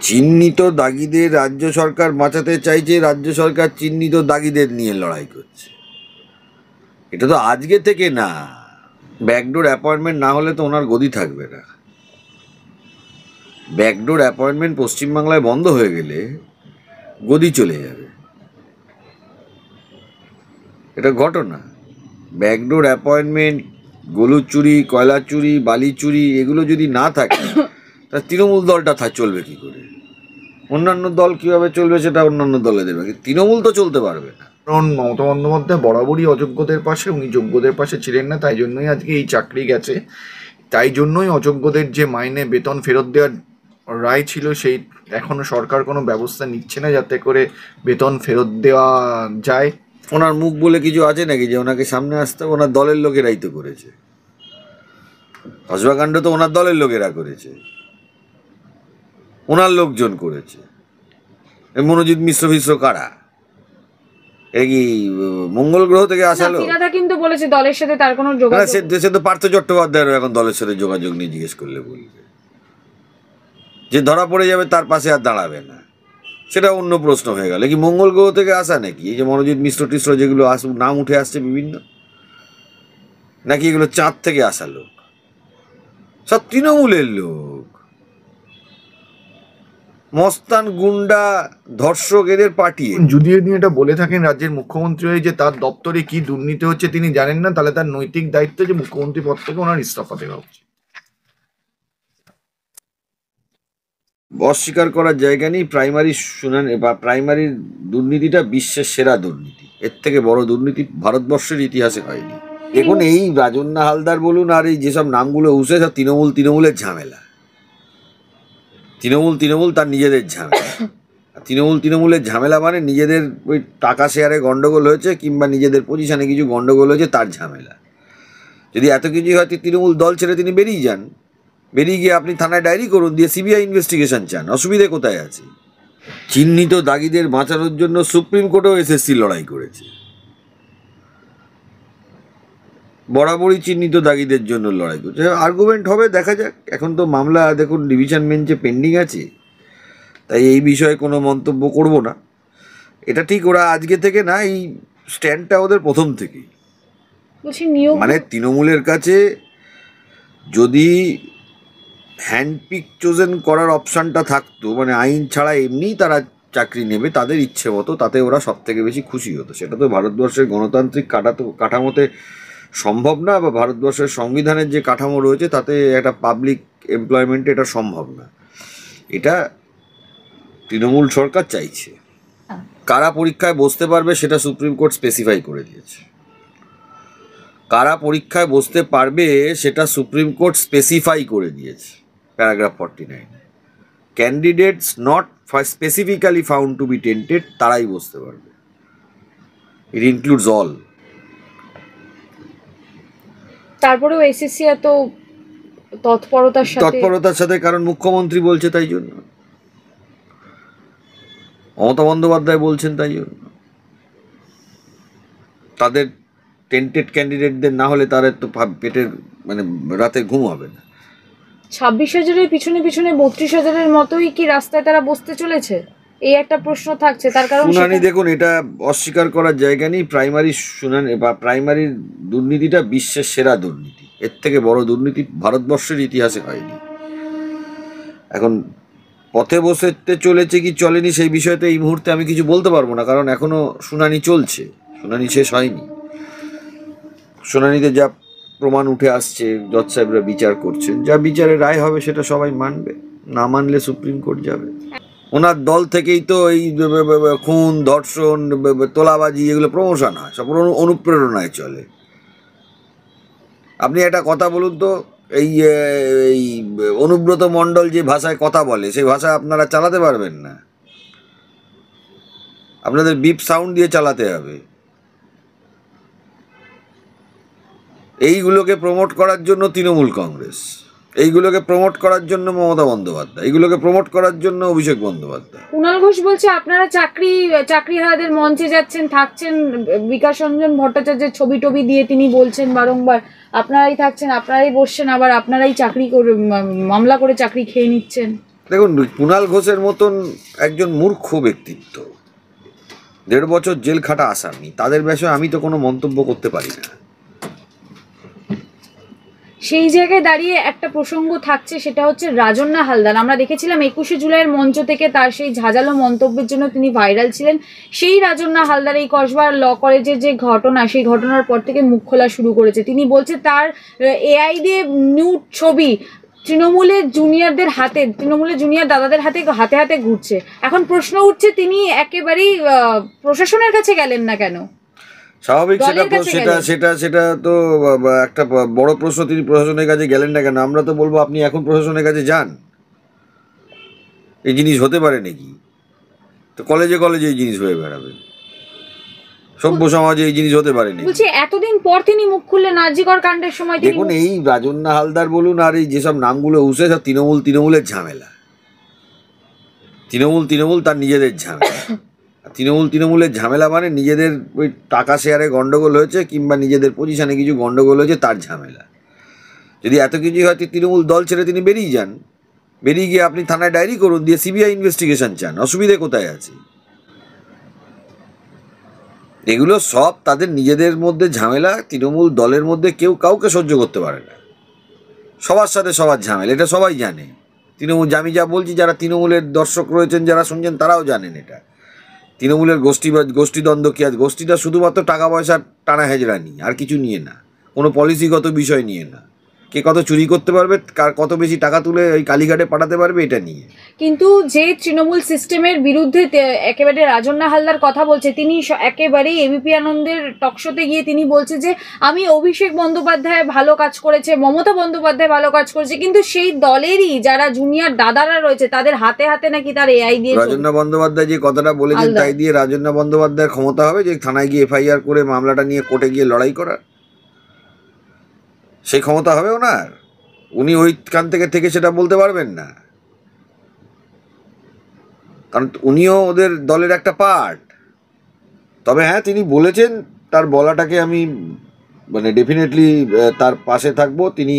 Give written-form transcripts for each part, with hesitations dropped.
চিহ্নিত দাগিদের রাজ্য সরকার বাঁচাতে চাইছে, রাজ্য সরকার চিহ্নিত দাগিদের নিয়ে লড়াই করছে। এটা তো আজকে থেকে না, ব্যাকডোর অ্যাপয়েন্টমেন্ট না হলে তো ওনার গদি থাকবে না। ব্যাকডোর অ্যাপয়েন্টমেন্ট পশ্চিমবাংলায় বন্ধ হয়ে গেলে গদি চলে যাবে, এটা ঘটনা। ব্যাকডোর অ্যাপয়েন্টমেন্ট, গলুর চুরি, কয়লা চুরি, বালি চুরি, এগুলো যদি না থাকে তা তৃণমূল দলটা চলবে কি করে? অন্যান্য দল কিভাবে চলবে সেটা অন্যান্য দলে দেবে, তৃণমূল তো চলতে পারবে না। কারণ মমতা বন্দ্যোপাধ্যায় বরাবরই অযোগ্যদের পাশে, উনি যোগ্যদের পাশে ছিলেন না, তাই জন্যই আজকে এই চাকরি গেছে। তাই জন্যই অযোগ্যদের যে মাইনে বেতন ফেরত দেওয়ার রায় ছিল, সেই এখনো সরকার কোনো ব্যবস্থা নিচ্ছে না যাতে করে বেতন ফেরত দেওয়া যায়। ওনার মুখ বলে কিছু আছে নাকি যে ওনাকে সামনে আসতে? ওনার দলের লোকেরাই তো করেছে, হসবাকাণ্ড তো ওনার দলের লোকেরা করেছে, ওনার লোকজন করেছে। মনোজিৎ মিশ্র ফিশ্র কারা? এ কি মঙ্গল গ্রহ থেকে আসালো? কিন্তু বলেছে দলের সাথে তার কোনো যোগাযোগ, সে তো পার্থ চট্টোপাধ্যায়েরও এখন দলের সাথে যোগাযোগ নিয়ে জিজ্ঞেস করলে বলবে। যে ধরা পড়ে যাবে তার পাশে আর দাঁড়াবে না, সেটা অন্য প্রশ্ন হয়ে গেল। কি মঙ্গল গ্রহ থেকে আসা নাকি এই যে মনোজিৎ মিশ্র টিশ্র যেগুলো নাম উঠে আসছে বিভিন্ন, নাকি এগুলো চাঁদ থেকে আসা লোক? সব তৃণমূলের লোক, মস্তান, গুন্ডা, ধর্ষক, এদের পাঠিয়ে। যদি তিনি এটা বলে থাকেন রাজ্যের মুখ্যমন্ত্রী হয়ে যে তার দপ্তরে কি দুর্নীতি হচ্ছে তিনি জানেন না, তাহলে তার নৈতিক দায়িত্ব যে মুখ্যমন্ত্রী পদ থেকে ওনার ইস্তফা দেওয়া উচিত। অস্বীকার করার জায়গা নেই। প্রাইমারি শুনানি বা প্রাইমারি দুর্নীতিটা বিশ্বের সেরা দুর্নীতি, এর থেকে বড় দুর্নীতি ভারতবর্ষের ইতিহাসে হয়নি। দেখুন, এই রাজন্না হালদার বলুন আর এই যেসব নামগুলো উঠে, সব তৃণমূলের ঝামেলা। তৃণমূল তার নিজেদের ঝামেলা। তৃণমূলের ঝামেলা মানে নিজেদের ওই টাকা শেয়ারে গন্ডগোল হয়েছে কিংবা নিজেদের পজিশনে কিছু গন্ডগোল হয়েছে, তার ঝামেলা। যদি এত কিছুই হয় তৃণমূল দল ছেড়ে তিনি বেরিয়ে যান, বেরিয়ে গিয়ে আপনি থানায় ডায়েরি করুন, দিয়ে সিবিআই ইনভেস্টিগেশন চান, অসুবিধে কোথায় আছে? চিহ্নিত দাগিদের বাঁচানোর জন্য সুপ্রিম কোর্টেও এসএসসি লড়াই করেছে, বরাবরই চিহ্নিত দাগিদের জন্য লড়াই করছে। আর্গুমেন্ট হবে, দেখা যাক। এখন তো মামলা দেখুন ডিভিশন বেঞ্চে পেন্ডিং আছে, তাই এই বিষয়ে কোনো মন্তব্য করব না। এটা ঠিক ওরা আজকে থেকে না, এই স্ট্যান্ডটা ওদের প্রথম থেকেই। মানে তৃণমূলের কাছে যদি হ্যান্ডপিক চোজেন করার অপশানটা থাকতো, মানে আইন ছাড়া এমনিই তারা চাকরি নেবে তাদের ইচ্ছে মতো, তাতে ওরা সব থেকে বেশি খুশি হতো। সেটা তো ভারতবর্ষের গণতান্ত্রিক কাঠামোতে সম্ভব না, বা ভারতবর্ষের সংবিধানের যে কাঠামো রয়েছে তাতে একটা পাবলিক এমপ্লয়মেন্টে এটা সম্ভব না। এটা তৃণমূল সরকার চাইছে। কারা পরীক্ষায় বসতে পারবে সেটা সুপ্রিম কোর্ট স্পেসিফাই করে দিয়েছে। কারা পরীক্ষায় বসতে পারবে সেটা সুপ্রিম কোর্ট স্পেসিফাই করে দিয়েছে, paragraph 49। Candidates not specifically found to be tainted, তারাই বসতে পারবে। It includes all. তারপরেও এসএসসি এত তৎপরতার সাথে, কারণ মুখ্যমন্ত্রী বলছে তাই জন্য, মমতা বন্দ্যোপাধ্যায় বলছেন তাই জন্য। তাদের টেন্টেড ক্যান্ডিডেটদের না হলে তাদের তো পেটের মানে রাতে ঘুম হবে না। 26,000-এর পিছনে 32,000-এর মতোই কি রাস্তায় তারা বসতে চলেছে, এই একটা প্রশ্ন থাকছে। তার কারণ শুনানি, দেখুন, এটা অস্বীকার করার জায়গা নেই। প্রাইমারি শুনানি বা প্রাইমারি দুর্নীতিটা বিশ্বের সেরা দুর্নীতি, এর থেকে বড় দুর্নীতি ভারতবর্ষের ইতিহাসে হয়নি। এখন পথে বসতে চলেছে কি চলেনি সেই বিষয়তে এই মুহূর্তে আমি কিছু বলতে পারবো না, কারণ এখনো শুনানি চলছে, শুনানি শেষ হয়নি। শুনানিতে যা প্রমাণ উঠে আসছে জজ সাহেবরা বিচার করছেন, যা বিচারে রায় হবে সেটা সবাই মানবে, না মানলে সুপ্রিম কোর্ট যাবে। ওনার দল থেকেই তো এই খুন, ধর্ষণ, তোলাবাজি এগুলো প্রমোশন হয়, সব অনুপ্রেরণায় চলে। আপনি একটা কথা বলুন তো, এই অনুব্রত মণ্ডল যে ভাষায় কথা বলে সেই ভাষা আপনারা চালাতে পারবেন না, আপনাদের বিপ সাউন্ড দিয়ে চালাতে হবে। এইগুলোকে প্রমোট করার জন্য তৃণমূল কংগ্রেস, এইগুলোকে প্রমোট করার জন্য মমতা বন্দ্যোপাধ্যায়, এইগুলোকে প্রমোট করার জন্য অভিষেক বন্দ্যোপাধ্যায়। কুণাল ঘোষ বলছে আপনারা চাকরিহারাদের মঞ্চে যাচ্ছেন, থাকছেন। বিকাশ রঞ্জন ভট্টাচার্যের ছবি টবি দিয়ে তিনি বলছেন বারংবার আপনারাই থাকছেন, আপনারাই বসছেন, আবার আপনারাই চাকরি করে মামলা করে চাকরি খেয়ে নিচ্ছেন। দেখুন, কুণাল ঘোষের মতন একজন মূর্খ ব্যক্তিত্ব, 1.5 বছর জেল খাটা আসামি, তাদের বিষয়ে আমি তো কোনো মন্তব্য করতে পারি না। সেই জায়গায় দাঁড়িয়ে একটা প্রসঙ্গ থাকছে, সেটা হচ্ছে রাজন্না হালদার। আমরা দেখেছিলাম 21শে জুলাইয়ের মঞ্চ থেকে তার সেই ঝাঁঝালো মন্তব্যের জন্য তিনি ভাইরাল ছিলেন। সেই রাজন্না হালদার এই কসবা ল কলেজের যে ঘটনা, সেই ঘটনার পর থেকে মুখ খোলা শুরু করেছে। তিনি বলছে তার এআই দিয়ে নিউড ছবি তৃণমূলের জুনিয়রদের হাতে, তৃণমূলের জুনিয়র দাদাদের হাতে হাতে হাতে ঘুরছে। এখন প্রশ্ন উঠছে, তিনি একেবারেই প্রশাসনের কাছে গেলেন না কেন? স্বাভাবিক, সেটা তো একটা বড় প্রশ্ন। তিনি প্রশাসনের কাছে গেলেন না কেন? আমরা তো বলবো আপনি এখন প্রশাসনের কাছে যান। এই জিনিস হতে পারে নাকি? তো কলেজে কলেজে এই জিনিস হয়ে বেড়াবে, সভ্য সমাজে এই জিনিস হতে পারে নাকি? বলছি এতদিন পর তিনি মুখ খুললেন আরজিকর কাণ্ডের সময়। দেখুন, এই রাজন্না হালদার বলুন আর এই যেসব নামগুলো উঠছে, সব তৃণমূলের ঝামেলা। তৃণমূল তার নিজেদের ঝামেলা। তৃণমূলের ঝামেলা মানে নিজেদের ওই টাকা শেয়ারে গন্ডগোল হয়েছে কিংবা নিজেদের পজিশনে কিছু গন্ডগোল হয়েছে, তার ঝামেলা। যদি এত কিছু হয়, তৃণমূল দল ছেড়ে তিনি বেরিয়ে যান। বেরিয়ে গিয়ে আপনি থানায় ডায়েরি করুন, দিয়ে সিবিআই ইনভেস্টিগেশন চান, অসুবিধে কোথায় আছে? এগুলো সব তাদের নিজেদের মধ্যে ঝামেলা। তৃণমূল দলের মধ্যে কেউ কাউকে সহ্য করতে পারে না, সবার সাথে সবার ঝামেলা, এটা সবাই জানে। আমি যা বলছি, যারা তৃণমূলের দর্শক রয়েছেন, যারা শুনছেন, তারাও জানেন এটা। তৃণমূলের গোষ্ঠীদ্বন্দ্ব কী আছে? গোষ্ঠীটা শুধুমাত্র টাকা পয়সার টানা হেজড়া নিয়ে, আর কিছু নিয়ে না, কোনো পলিসিগত বিষয় নিয়ে না। কে কত চুরি করতে পারবে, কার কত বেশি টাকা তুলে ওই কালীঘাটে পাঠাতে পারবে, এটা নিয়ে। কিন্তু যে তৃণমূল সিস্টেমের বিরুদ্ধে একেবারে রাজন্না হালদার কথা বলছে, তিনি একেবারেই এবিপি আনন্দের টকশোতে গিয়ে তিনি বলছে যে আমি অভিষেক বন্দ্যোপাধ্যায় ভালো কাজ করেছে, মমতা বন্দ্যোপাধ্যায় ভালো কাজ করেছে, কিন্তু সেই দলেরই যারা জুনিয়র দাদারা রয়েছে তাদের হাতে হাতে নাকি তার এআই দিয়ে। রাজন্না বন্দ্যোপাধ্যায় যে কথাটা বলেছেন, তাই দিয়ে রাজন্না বন্দ্যোপাধ্যায়ের ক্ষমতা হবে যে থানায় গিয়ে এফআইআর করে মামলাটা নিয়ে কোর্টে গিয়ে লড়াই করার? সেই ক্ষমতা হবে ওনার? উনি ওইখান থেকে সেটা বলতে পারবেন না, কারণ উনিও ওদের দলের একটা পার্ট। তবে হ্যাঁ, তিনি বলেছেন, তার বলাটাকে আমি মানে ডেফিনেটলি তার পাশে থাকবো। তিনি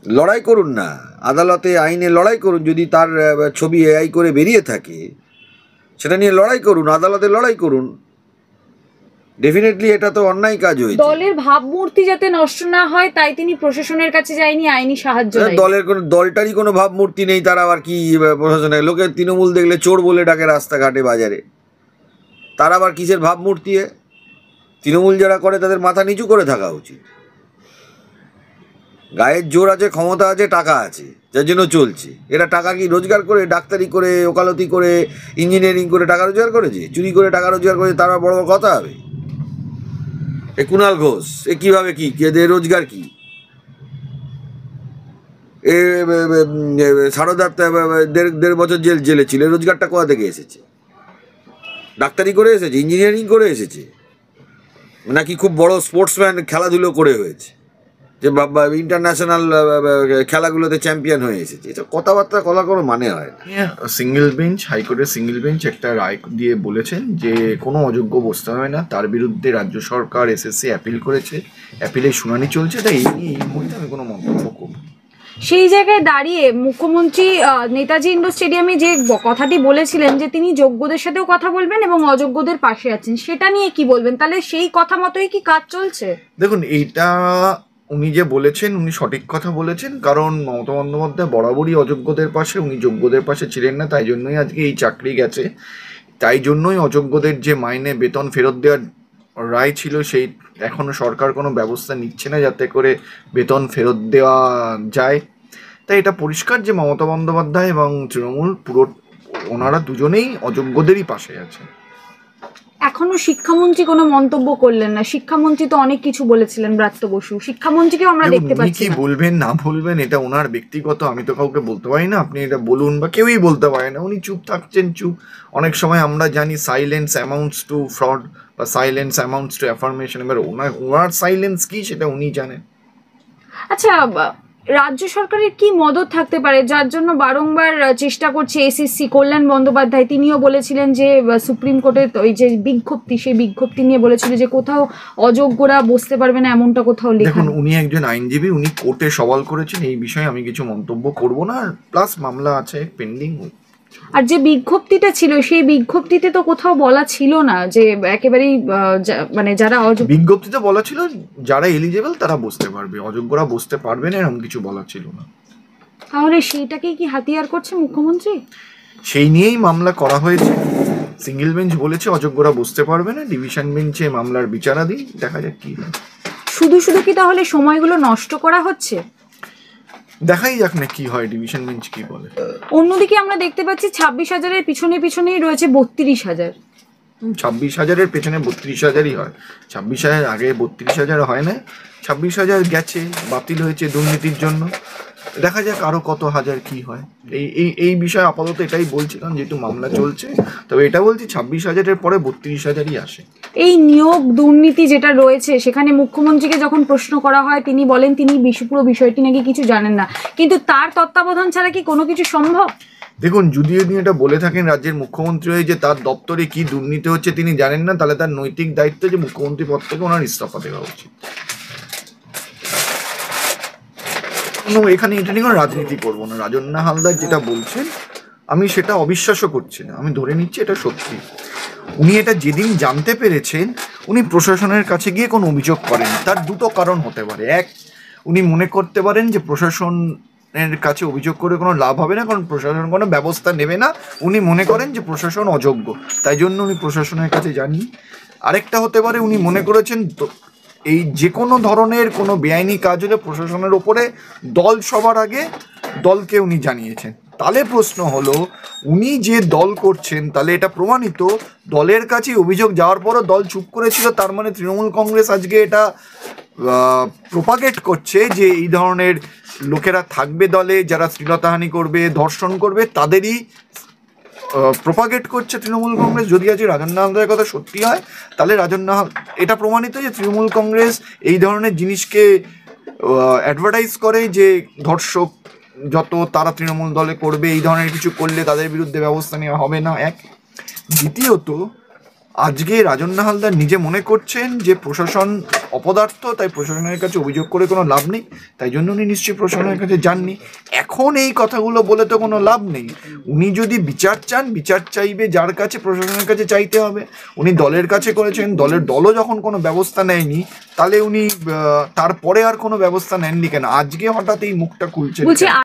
লড়াই করুন না, আদালতে আইনে লড়াই করুন। যদি তার ছবি এআই করে বেরিয়ে থাকে, সেটা নিয়ে লড়াই করুন, আদালতে লড়াই করুন। ডেফিনেটলি এটা তো অন্যায় কাজ হয়েছে। দলের ভাবমূর্তি যাতে নষ্ট না হয়, তাই তিনি প্রশাসনের কাছে যায়নি, আইনি সাহায্য। দলটারই কোনো ভাবমূর্তি নেই, তারা আবার কি প্রশাসনের? লোকে তৃণমূল দেখলে চোর বলে ডাকে রাস্তাঘাটে বাজারে, তার আবার কিসের ভাবমূর্তি? তৃণমূল যারা করে তাদের মাথা নিচু করে থাকা উচিত। গায়ের জোর আছে, ক্ষমতা আছে, টাকা আছে, যার জন্য চলছে। এরা টাকা কি রোজগার করে, ডাক্তারি করে, ওকালতি করে, ইঞ্জিনিয়ারিং করে টাকা রোজগার করেছে? চুরি করে টাকা রোজগার করেছে, তারা বড় কথা হবে? এ কুণাল ঘোষ, এ কিভাবে কি এদের রোজগার কি? এ সারদা 1.5 বছর জেলে ছিল, রোজগারটা কোথা থেকে এসেছে? ডাক্তারি করে এসেছে, ইঞ্জিনিয়ারিং করে এসেছে, নাকি খুব বড় স্পোর্টসম্যান, খেলাধুলো করে হয়েছে, যে ইন্টারন্যাশনাল খেলাগুলোতে চ্যাম্পিয়ন হয়ে এসেছে? এসব কথাবার্তা বলার কোনো মানে হয় না। সিঙ্গেল বেঞ্চ, হাইকোর্টের সিঙ্গেল বেঞ্চ একটা রায় দিয়ে বলেছেন যে কোনো অযোগ্য বসতে হয় না। তার বিরুদ্ধে রাজ্য সরকার এসএসসি অ্যাপিল করেছে, অ্যাপিলের শুনানি চলছে। তাই এই মুহূর্তে আমি কোনো মন্তব্য করব। সেই জায়গায় দাঁড়িয়ে মুখ্যমন্ত্রী নেতাজি ইন্ডোর স্টেডিয়ামে যে কথাটি বলেছিলেন যে তিনি যোগ্যদের সাথেও কথা বলবেন এবং অযোগ্যদের পাশে আছেন, সেটা নিয়ে কি বলবেন? তাহলে সেই কথা মতোই কি কাজ চলছে? দেখুন, এইটা উনি যে বলেছেন, উনি সঠিক কথা বলেছেন। কারণ মমতা বন্দ্যোপাধ্যায় বরাবরই অযোগ্যদের পাশে, উনি যোগ্যদের পাশে ছিলেন না, তাই জন্যই আজকে এই চাকরি গেছে। তাই জন্যই অযোগ্যদের যে মাইনে বেতন ফেরত দেওয়ার রায় ছিল, সেই এখনও সরকার কোনো ব্যবস্থা নিচ্ছে না যাতে করে বেতন ফেরত দেওয়া যায়। তাই এটা পরিষ্কার যে মমতা বন্দ্যোপাধ্যায় এবং তৃণমূল ওনারা দুজনেই অযোগ্যদেরই পাশে আছেন। এখনো শিক্ষামন্ত্রী কোনো মন্তব্য করলেন না। শিক্ষামন্ত্রী তো অনেক কিছু বলেছিলেন, ব্রাত্য বসু। শিক্ষামন্ত্রীকেও আমরা দেখতে পাচ্ছি কি বলবেন না বলবেন এটা ওনার ব্যক্তিগত, আমি তো কাউকে বলতে পারি না আপনি এটা বলুন, বা কেউই বলতে পারে না। উনি চুপ থাকছেন, চুপ। অনেক সময় আমরা জানি সাইলেন্স অ্যামাউন্টস টু ফ্রড বা সাইলেন্স অ্যামাউন্টস টু অ্যাফার্মেশন। এবার ওনার সাইলেন্স কি সেটা উনি জানেন। আচ্ছা, রাজ্য সরকারের কি মদত থাকতে পারে যার জন্য বারংবার চেষ্টা করছে এসএসসি? কল্যাণ বন্দ্যোপাধ্যায় তিনিও বলেছিলেন যে সুপ্রিম কোর্টের ওই যে বিজ্ঞপ্তি, সেই বিজ্ঞপ্তি নিয়ে বলেছিল যে কোথাও অযোগ্যরা বসতে পারবে না, এমনটা কোথাও লেখা দেখুন, নেই। উনি একজন আইনজীবী, উনি কোর্টে সওয়াল করেছেন, এই বিষয়ে আমি কিছু মন্তব্য করব না। প্লাস মামলা আছে পেন্ডিং। আর যে বিজ্ঞপ্তিটা ছিল সেই বিজ্ঞপ্তিতে তো কোথাও বলা ছিল না যে একেবারেই মানে যারা বিজ্ঞপ্তিতে বলা ছিল যারা এলিজেবল তারা বসতে পারবে, অযোগ্যরা বসতে পারবে না, এরকম কিছু বলা ছিল না। তাহলে সেইটাকেই কি হাতিয়ার করছে মুখ্যমন্ত্রী? সেই নিয়েই মামলা করা হয়েছে। সিঙ্গেল বেঞ্চ বলেছে অযোগ্যরা বসতে পারবে না, ডিভিশন বেঞ্চে মামলার বিচারাধীন, দেখা যাক কি হয়। শুধু শুধু কি তাহলে সময়গুলো নষ্ট করা হচ্ছে? দেখাই যাক না কি হয়, ডিভিশন বেঞ্চ কি বলে। অন্যদিকে আমরা দেখতে পাচ্ছি 26,000-এর পিছনেই রয়েছে 32,000। 26,000-এর পেছনে 32,000-ই হয়। 26,000 আগে 32,000 হয় না। 26,000 গেছে, বাতিল হয়েছে দুর্নীতির জন্য। দেখা যাক আরো কত হাজার কি হয়। এই বিষয়ে আপাতত এটাই বলছিলাম, যেহেতু মামলা চলছে। তবে এটা বলছি 26,000-এর পরে 32,000-ই আসে। এই নিয়োগ দুর্নীতি যেটা রয়েছে সেখানে মুখ্যমন্ত্রীকে যখন প্রশ্ন করা হয় তিনি বলেন তিনি পুরো বিষয়টি নাকি কিছু জানেন না, কিন্তু তার তত্ত্বাবধান ছাড়া কি কোনো কিছু সম্ভব? দেখুন, যদি উনি এটা বলে থাকেন রাজ্যের মুখ্যমন্ত্রী হয়ে যে তার দপ্তরে কি দুর্নীতি হচ্ছে তিনি জানেন না, তাহলে তার নৈতিক দায়িত্ব যে মুখ্যমন্ত্রী পদ থেকে ওনার ইস্তফা দেওয়া উচিত। এখানে এটা নিয়ে কোনো রাজনীতি করবো না। রাজন্না হালদার যেটা বলছেন আমি সেটা অবিশ্বাসও করছি না, আমি ধরে নিচ্ছি এটা সত্যি। উনি এটা যেদিন জানতে পেরেছেন উনি প্রশাসনের কাছে গিয়ে কোনো অভিযোগ করেন। তার দুটো কারণ হতে পারে। এক, উনি মনে করতে পারেন যে প্রশাসনের কাছে অভিযোগ করে কোনো লাভ হবে না, কারণ প্রশাসন কোনো ব্যবস্থা নেবে না। উনি মনে করেন যে প্রশাসন অযোগ্য, তাই জন্য উনি প্রশাসনের কাছে যাননি। আরেকটা হতে পারে উনি মনে করেছেন এই যে কোনো ধরনের কোনো বেআইনি কাজ হলে প্রশাসনের ওপরে দল সবার আগে দলকে উনি জানিয়েছেন। তাহলে প্রশ্ন হলো উনি যে দল করছেন তাহলে এটা প্রমাণিত দলের কাছে অভিযোগ যাওয়ার পরও দল চুপ করেছিল, তার মানে তৃণমূল কংগ্রেস আজকে এটা প্রোপাগেট করছে যে এই ধরনের লোকেরা থাকবে দলে, যারা শ্লীলতাহানি করবে, ধর্ষণ করবে, তাদেরই প্রোপাগেট করছে তৃণমূল কংগ্রেস। যদি আজকে রাজন্না হালদারের কথা সত্যি হয় তাহলে এটা প্রমাণিত যে তৃণমূল কংগ্রেস এই ধরনের জিনিসকে অ্যাডভার্টাইজ করে যে ধর্ষক যত তারা তৃণমূল দলে করবে, এই ধরনের কিছু করলে তাদের বিরুদ্ধে ব্যবস্থা নেওয়া হবে না। এক, দ্বিতীয়ত আজকে রাজন্না হালদার নিজে মনে করছেন যে প্রশাসন অপদার্থ, তাই প্রশাসনের কাছে অভিযোগ করে কোনো লাভ নেই, তাই জন্য উনি নিশ্চয়ই প্রশাসনের কাছে যাননি। এখন এই কথাগুলো বলে তো কোনো লাভ নেই। উনি যদি বিচার চান, বিচার চাইবে যার কাছে, প্রশাসনের কাছে চাইতে হবে। উনি দলের কাছে করেছেন, দলও যখন কোনো ব্যবস্থা নেয়নি তাহলে উনি তারপরে আর কোনো ব্যবস্থা নেননি কেন? আজকে হঠাৎ এই মুখটা খুলছেন।